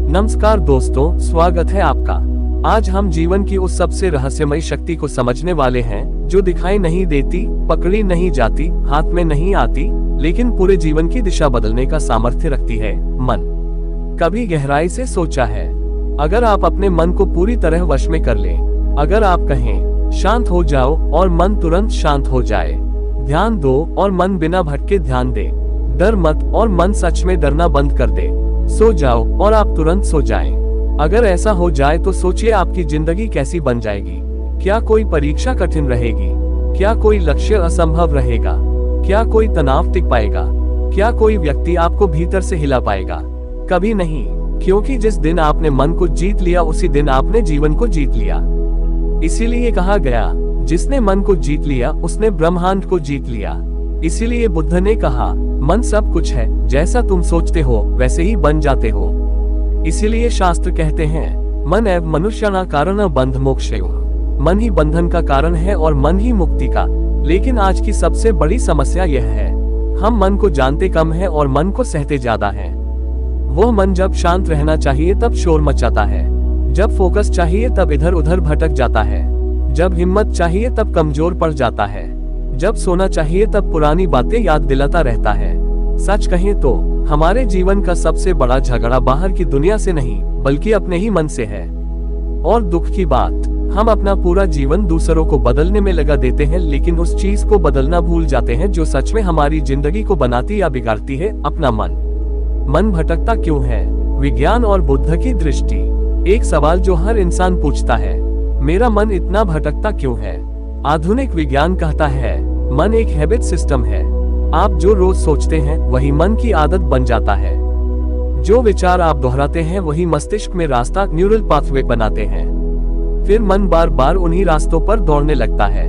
नमस्कार दोस्तों, स्वागत है आपका। आज हम जीवन की उस सबसे रहस्यमयी शक्ति को समझने वाले हैं जो दिखाई नहीं देती, पकड़ी नहीं जाती, हाथ में नहीं आती, लेकिन पूरे जीवन की दिशा बदलने का सामर्थ्य रखती है, मन। कभी गहराई से सोचा है, अगर आप अपने मन को पूरी तरह वश में कर लें, अगर आप कहें शांत हो जाओ और मन तुरंत शांत हो जाए, ध्यान दो और मन बिना भटके ध्यान दे, डर मत और मन सच में डरना बंद कर दे, सो जाओ और आप तुरंत सो जाएं। अगर ऐसा हो जाए तो सोचिए आपकी जिंदगी कैसी बन जाएगी। क्या कोई परीक्षा कठिन रहेगी? क्या कोई लक्ष्य असंभव रहेगा? क्या कोई तनाव टिक पाएगा? क्या कोई व्यक्ति आपको भीतर से हिला पाएगा? कभी नहीं, क्योंकि जिस दिन आपने मन को जीत लिया उसी दिन आपने जीवन को जीत लिया। इसीलिए कहा गया, जिसने मन को जीत लिया उसने ब्रह्मांड को जीत लिया। इसीलिए बुद्ध ने कहा, मन सब कुछ है, जैसा तुम सोचते हो वैसे ही बन जाते हो। इसीलिए शास्त्र कहते हैं, मन एव मनुष्याणां कारणं बंध मोक्षयोः। मन ही बंधन का कारण है और मन ही मुक्ति का। लेकिन आज की सबसे बड़ी समस्या यह है, हम मन को जानते कम है और मन को सहते ज्यादा है। वो मन जब शांत रहना चाहिए तब शोर मचाता है, जब फोकस चाहिए तब इधर उधर भटक जाता है, जब हिम्मत चाहिए तब कमजोर पड़ जाता है, जब सोना चाहिए तब पुरानी बातें याद दिलाता रहता है। सच कहें तो हमारे जीवन का सबसे बड़ा झगड़ा बाहर की दुनिया से नहीं बल्कि अपने ही मन से है। और दुख की बात, हम अपना पूरा जीवन दूसरों को बदलने में लगा देते हैं, लेकिन उस चीज को बदलना भूल जाते हैं जो सच में हमारी जिंदगी को बनाती या बिगाड़ती है, अपना मन। मन भटकता क्यों है? विज्ञान और बुद्ध की दृष्टि। एक सवाल जो हर इंसान पूछता है, मेरा मन इतना भटकता क्यों है? आधुनिक विज्ञान कहता है, मन एक हैबिट सिस्टम है। आप जो रोज सोचते हैं वही मन की आदत बन जाता है। जो विचार आप दोहराते हैं वही मस्तिष्क में रास्ता, न्यूरल पाथवे बनाते हैं। फिर मन बार बार उन्हीं रास्तों पर दौड़ने लगता है।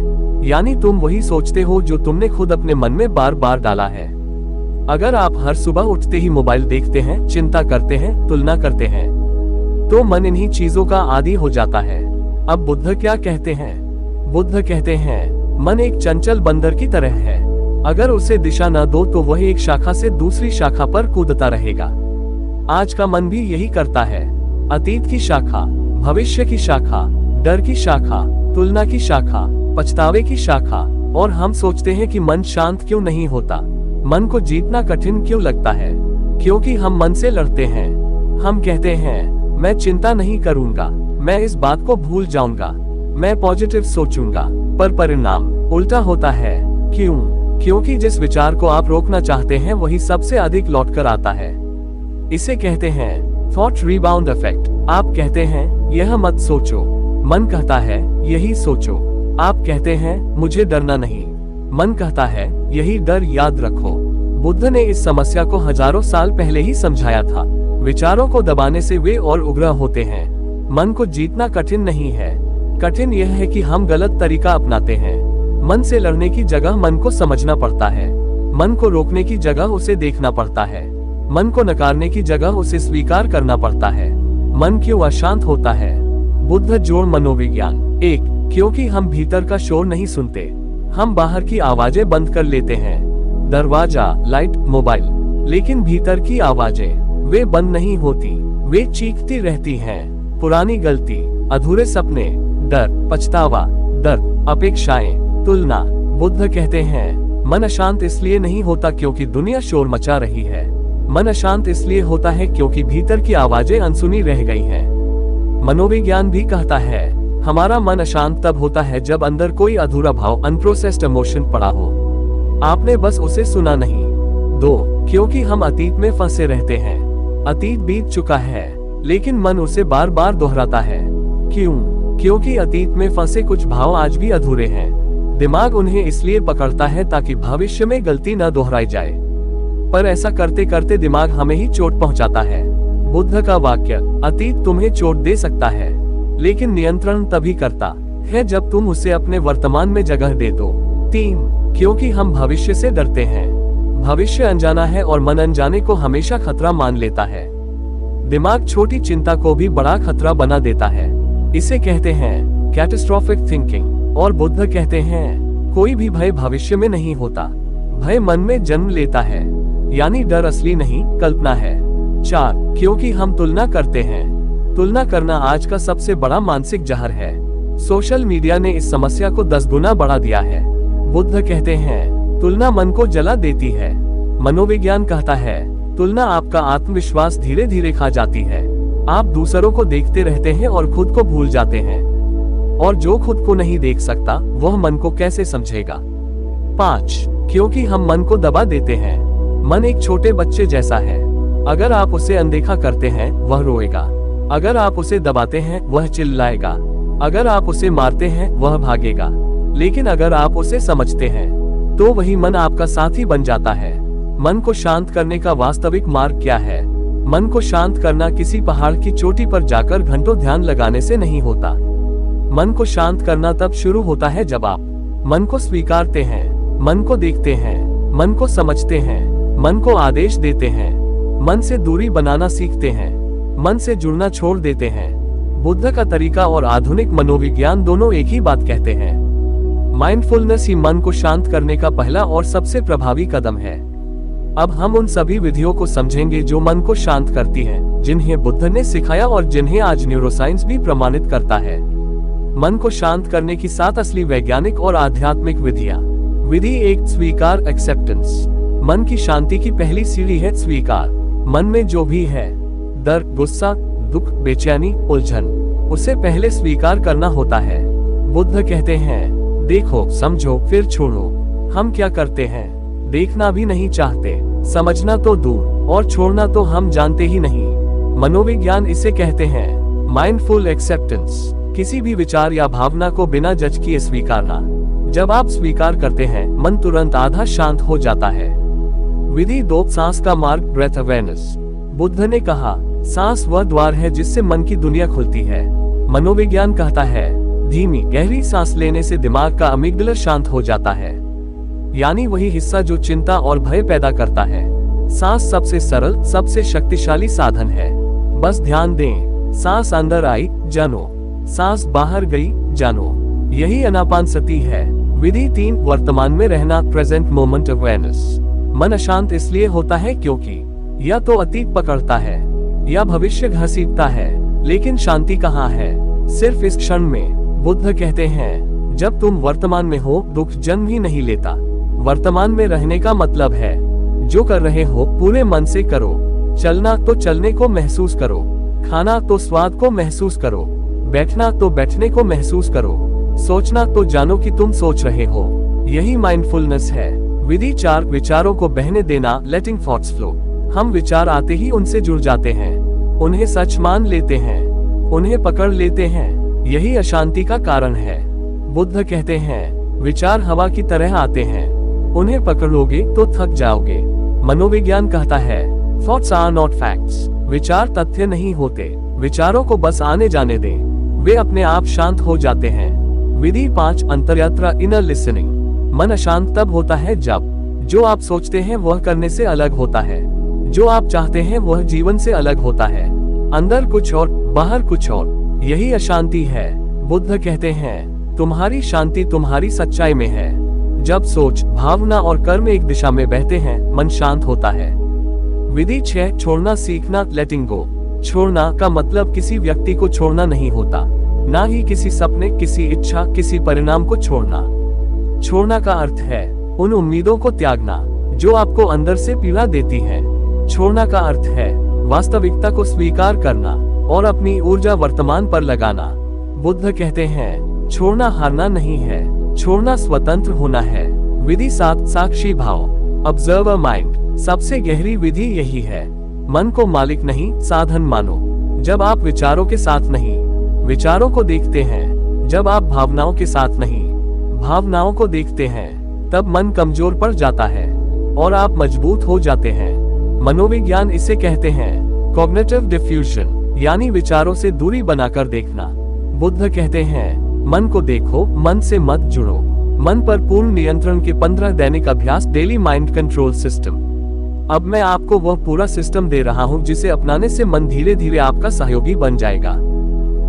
यानी तुम वही सोचते हो जो तुमने खुद अपने मन में बार बार डाला है। अगर आप हर सुबह उठते ही मोबाइल देखते हैं, चिंता करते हैं, तुलना करते हैं, तो मन इन्हीं चीजों का आदी हो जाता है। अब बुद्ध क्या कहते हैं? बुद्ध कहते हैं, मन एक चंचल बंदर की तरह है। अगर उसे दिशा न दो तो वह एक शाखा से दूसरी शाखा पर कूदता रहेगा। आज का मन भी यही करता है। अतीत की शाखा, भविष्य की शाखा, डर की शाखा, तुलना की शाखा, पछतावे की शाखा। और हम सोचते हैं कि मन शांत क्यों नहीं होता, मन को जीतना कठिन क्यों लगता है? क्योंकि हम मन से लड़ते हैं। हम कहते हैं, मैं चिंता नहीं करूंगा, मैं इस बात को भूल जाऊंगा, मैं पॉजिटिव सोचूंगा, पर परिणाम उल्टा होता है। क्यों? क्योंकि जिस विचार को आप रोकना चाहते हैं वही सबसे अधिक लौट कर आता है। इसे कहते हैं थॉट रिबाउंड इफेक्ट। आप कहते हैं, यह मत सोचो, मन कहता है यही सोचो। आप कहते हैं, मुझे डरना नहीं, मन कहता है यही डर याद रखो। बुद्ध ने इस समस्या को हजारों साल पहले ही समझाया था। विचारों को दबाने से वे और उग्र होते हैं। मन को जीतना कठिन नहीं है, कठिन यह है कि हम गलत तरीका अपनाते हैं। मन से लड़ने की जगह मन को समझना पड़ता है। मन को रोकने की जगह उसे देखना पड़ता है। मन को नकारने की जगह उसे स्वीकार करना पड़ता है। मन क्यों अशांत होता है? बुद्ध जोड़ मनोविज्ञान। एक, क्योंकि हम भीतर का शोर नहीं सुनते। हम बाहर की आवाजें बंद कर लेते हैं, दरवाजा, लाइट, मोबाइल, लेकिन भीतर की आवाजें वे बंद नहीं होती, वे चीखती रहती हैं। पुरानी गलती, अधूरे सपने, डर, पछतावा, दर्द, अपेक्षाएं, तुलना। बुद्ध कहते हैं, मन अशांत इसलिए नहीं होता क्योंकि दुनिया शोर मचा रही है। मन अशांत इसलिए होता है क्योंकि भीतर की आवाजें अनसुनी रह गई हैं। मनोविज्ञान भी कहता है, हमारा मन अशांत तब होता है जब अंदर कोई अधूरा भाव, अनप्रोसेस्ड इमोशन पड़ा हो, आपने बस उसे सुना नहीं। दो, क्योंकि हम अतीत में फंसे रहते हैं। अतीत बीत चुका है लेकिन मन उसे बार बार दोहराता है। क्यों? क्योंकि अतीत में फंसे कुछ भाव आज भी अधूरे हैं। दिमाग उन्हें इसलिए पकड़ता है ताकि भविष्य में गलती न दोहराई जाए, पर ऐसा करते करते दिमाग हमें ही चोट पहुंचाता है। बुद्ध का वाक्य, अतीत तुम्हें चोट दे सकता है लेकिन नियंत्रण तभी करता है जब तुम उसे अपने वर्तमान में जगह दे दो। तीन, क्योंकि हम भविष्य से डरते हैं। भविष्य अनजाना है और मन अनजाने को हमेशा खतरा मान लेता है। दिमाग छोटी चिंता को भी बड़ा खतरा बना देता है। इसे कहते हैं कैटास्ट्रोफिक थिंकिंग। और बुद्ध कहते हैं, कोई भी भय भविष्य में नहीं होता, भय मन में जन्म लेता है। यानी डर असली नहीं, कल्पना है। 4, क्योंकि हम तुलना करते हैं। तुलना करना आज का सबसे बड़ा मानसिक जहर है। सोशल मीडिया ने इस समस्या को 10 गुना बढ़ा दिया है। बुद्ध कहते हैं, तुलना मन को जला देती है। मनोविज्ञान कहता है, तुलना आपका आत्मविश्वास धीरे धीरे खा जाती है। आप दूसरों को देखते रहते हैं और खुद को भूल जाते हैं। और जो खुद को नहीं देख सकता, वह मन को कैसे समझेगा। 5. क्योंकि हम मन को दबा देते हैं। मन एक छोटे बच्चे जैसा है। अगर आप उसे अनदेखा करते हैं, वह रोएगा। अगर आप उसे दबाते हैं, वह चिल्लाएगा। अगर आप उसे मारते हैं, वह भागेगा। लेकिन अगर आप उसे समझते हैं, तो वही मन आपका साथी बन जाता है। मन को शांत करने का वास्तविक मार्ग क्या है? मन को शांत करना किसी पहाड़ की चोटी पर जाकर घंटों ध्यान लगाने से नहीं होता। मन को शांत करना तब शुरू होता है जब आप मन को स्वीकारते हैं, मन को देखते हैं, मन को समझते हैं, मन को आदेश देते हैं, मन से दूरी बनाना सीखते हैं, मन से जुड़ना छोड़ देते हैं। बुद्ध का तरीका और आधुनिक मनोविज्ञान दोनों एक ही बात कहते हैं। माइंडफुलनेस ही मन को शांत करने का पहला और सबसे प्रभावी कदम है। अब हम उन सभी विधियों को समझेंगे जो मन को शांत करती हैं, जिन्हें बुद्ध ने सिखाया और जिन्हें आज न्यूरोसाइंस भी प्रमाणित करता है। मन को शांत करने की 7 असली वैज्ञानिक और आध्यात्मिक विधियां। विधि 1, स्वीकार, एक्सेप्टेंस। मन की शांति की पहली सीढ़ी है स्वीकार। मन में जो भी है, दर्द, गुस्सा, दुख, बेचैनी, उलझन, उसे पहले स्वीकार करना होता है। बुद्ध कहते हैं, देखो, समझो, फिर छोड़ो। हम क्या करते हैं? देखना भी नहीं चाहते, समझना तो दूर, और छोड़ना तो हम जानते ही नहीं। मनोविज्ञान इसे कहते हैं माइंडफुल एक्सेप्टेंस। किसी भी विचार या भावना को बिना जज किए स्वीकारना। जब आप स्वीकार करते हैं, मन तुरंत आधा शांत हो जाता है। विधि 2, सांस का मार्ग, ब्रेथ अवेयरनेस। बुद्ध ने कहा, सांस वह द्वार है जिससे मन की दुनिया खुलती है। मनोविज्ञान कहता है, धीमी गहरी सांस लेने से दिमाग का अमिग्डला शांत हो जाता है, यानी वही हिस्सा जो चिंता और भय पैदा करता है। सांस सबसे सरल, सबसे शक्तिशाली साधन है। बस ध्यान दें, सांस अंदर आई, जानो, सांस बाहर गई, जानो। यही आनापानसति है। विधि 3, वर्तमान में रहना, प्रेजेंट मोमेंट अवेयरनेस। मन अशांत इसलिए होता है क्योंकि या तो अतीत पकड़ता है या भविष्य घसीटता है। लेकिन शांति कहाँ है? सिर्फ इस क्षण में। बुद्ध कहते हैं, जब तुम वर्तमान में हो, दुख जन्म ही नहीं लेता। वर्तमान में रहने का मतलब है, जो कर रहे हो पूरे मन से करो। चलना तो चलने को महसूस करो, खाना तो स्वाद को महसूस करो, बैठना तो बैठने को महसूस करो, सोचना तो जानो कि तुम सोच रहे हो। यही माइंडफुलनेस है। विधि 4, विचारों को बहने देना, लेटिंग थॉट्स फ्लो। हम विचार आते ही उनसे जुड़ जाते हैं, उन्हें सच मान लेते हैं, उन्हें पकड़ लेते हैं। यही अशांति का कारण है। बुद्ध कहते हैं, विचार हवा की तरह आते हैं, उन्हें पकड़ोगे तो थक जाओगे। मनोविज्ञान कहता है, थॉट्स आर नॉट फैक्ट्स। विचार तथ्य नहीं होते, विचारों को बस आने जाने दें, वे अपने आप शांत हो जाते हैं। विधि 5, अंतर्यात्रा, इनर लिसनिंग। मन अशांत तब होता है जब जो आप सोचते हैं वह करने से अलग होता है, जो आप चाहते हैं वह जीवन से अलग होता है। अंदर कुछ और, बाहर कुछ और। यही अशांति है। बुद्ध कहते हैं, तुम्हारी शांति तुम्हारी सच्चाई में है। जब सोच, भावना और कर्म एक दिशा में बहते हैं, मन शांत होता है। विधि 6, छोड़ना सीखना, लेटिंग गो। छोड़ना का मतलब किसी व्यक्ति को छोड़ना नहीं होता, ना ही किसी सपने, किसी इच्छा, किसी परिणाम को छोड़ना। छोड़ना का अर्थ है उन उम्मीदों को त्यागना जो आपको अंदर से पीड़ा देती हैं। छोड़ना का अर्थ है वास्तविकता को स्वीकार करना और अपनी ऊर्जा वर्तमान पर लगाना। बुद्ध कहते हैं, छोड़ना हारना नहीं है, छोड़ना स्वतंत्र होना है। विधि 7, साक्षी भाव, ऑब्जर्वर माइंड। सबसे गहरी विधि यही है। मन को मालिक नहीं, साधन मानो। जब आप विचारों के साथ नहीं, विचारों को देखते हैं। जब आप भावनाओं के साथ नहीं, भावनाओं को देखते हैं, तब मन कमजोर पड़ जाता है और आप मजबूत हो जाते हैं। मनोविज्ञान इसे कहते हैं कॉग्निटिव डिफ्यूजन, यानी विचारों से दूरी बनाकर देखना। बुद्ध कहते हैं, मन को देखो, मन से मत जुड़ो। मन पर पूर्ण नियंत्रण के 15 दैनिक अभ्यास, डेली माइंड कंट्रोल सिस्टम। अब मैं आपको वह पूरा सिस्टम दे रहा हूं जिसे अपनाने से मन धीरे धीरे आपका सहयोगी बन जाएगा।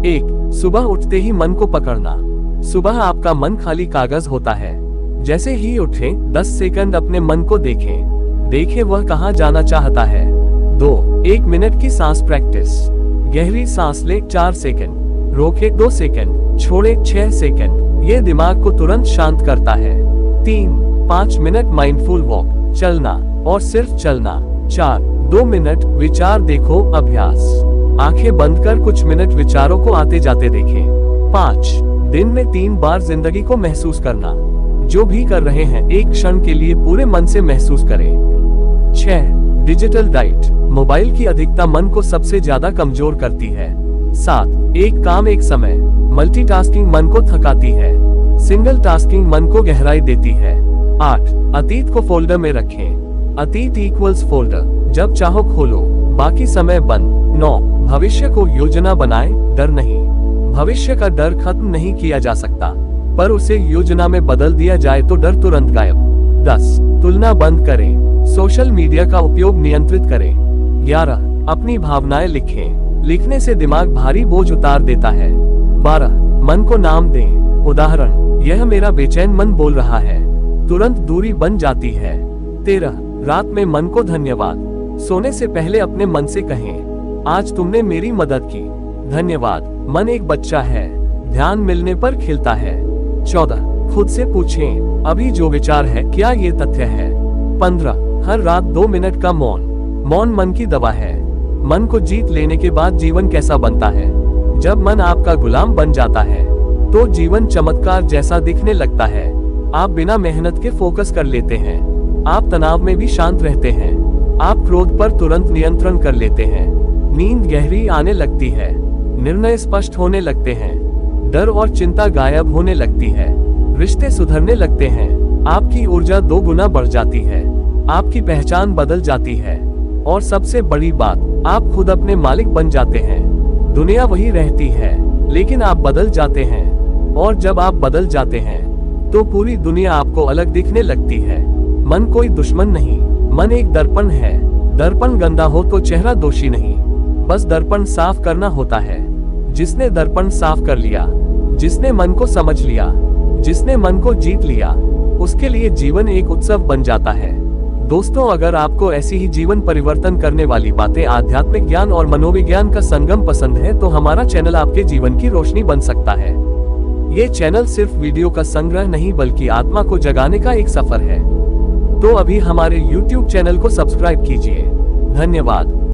1, सुबह उठते ही मन को पकड़ना। सुबह आपका मन खाली कागज होता है। जैसे ही उठें, 10 सेकंड अपने मन को देखें, देखें वह कहाँ जाना चाहता है। 2, 1 मिनट की सांस प्रैक्टिस। गहरी सांस ले 4 सेकंड, रोके 2 सेकंड, छोड़े 6 सेकंड। ये दिमाग को तुरंत शांत करता है। 3-5 मिनट माइंडफुल वॉक, चलना और सिर्फ चलना। 4 2 मिनट विचार देखो अभ्यास। आंखें बंद कर कुछ मिनट विचारों को आते जाते देखें। 5 दिन में 3 बार जिंदगी को महसूस करना। जो भी कर रहे हैं एक क्षण के लिए पूरे मन से महसूस करें। 6 डिजिटल डाइट, मोबाइल की अधिकता मन को सबसे ज्यादा कमजोर करती है। 7 एक काम एक समय, मल्टीटास्किंग मन को थकाती है, सिंगल टास्किंग मन को गहराई देती है। 8 अतीत को फोल्डर में रखें, अतीत इक्वल्स फोल्डर, जब चाहो खोलो, बाकी समय बंद। 9 भविष्य को योजना बनाए, डर नहीं। भविष्य का डर खत्म नहीं किया जा सकता, पर उसे योजना में बदल दिया जाए तो डर तुरंत गायब। 10 तुलना बंद करें, सोशल मीडिया का उपयोग नियंत्रित करें। 11 अपनी भावनाएं लिखें, लिखने से दिमाग भारी बोझ उतार देता है। 12 मन को नाम दें, उदाहरण यह मेरा बेचैन मन बोल रहा है, तुरंत दूरी बन जाती है। 13 रात में मन को धन्यवाद, सोने से पहले अपने मन से कहें, आज तुमने मेरी मदद की, धन्यवाद। मन एक बच्चा है, ध्यान मिलने पर खिलता है। 14 खुद से पूछें, अभी जो विचार है क्या ये तथ्य है। 15 हर रात 2 मिनट का मौन, मौन मन की दवा है। मन को जीत लेने के बाद जीवन कैसा बनता है। जब मन आपका गुलाम बन जाता है तो जीवन चमत्कार जैसा दिखने लगता है। आप बिना मेहनत के फोकस कर लेते हैं, आप तनाव में भी शांत रहते हैं, आप क्रोध पर तुरंत नियंत्रण कर लेते हैं, नींद गहरी आने लगती है, निर्णय स्पष्ट होने लगते हैं, डर और चिंता गायब होने लगती है, रिश्ते सुधरने लगते हैं, आपकी ऊर्जा 2 गुना बढ़ जाती है, आपकी पहचान बदल जाती है, और सबसे बड़ी बात, आप खुद अपने मालिक बन जाते हैं। दुनिया वही रहती है, लेकिन आप बदल जाते हैं, और जब आप बदल जाते हैं तो पूरी दुनिया आपको अलग दिखने लगती है। मन कोई दुश्मन नहीं, मन एक दर्पण है। दर्पण गंदा हो तो चेहरा दोषी नहीं, बस दर्पण साफ करना होता है। जिसने दर्पण साफ कर लिया, जिसने मन को समझ लिया, जिसने मन को जीत लिया, उसके लिए जीवन एक उत्सव बन जाता है। दोस्तों, अगर आपको ऐसी ही जीवन परिवर्तन करने वाली बातें, आध्यात्मिक ज्ञान और मनोविज्ञान का संगम पसंद है तो हमारा चैनल आपके जीवन की रोशनी बन सकता है। ये चैनल सिर्फ वीडियो का संग्रह नहीं बल्कि आत्मा को जगाने का एक सफर है। तो अभी हमारे YouTube चैनल को सब्सक्राइब कीजिए। धन्यवाद।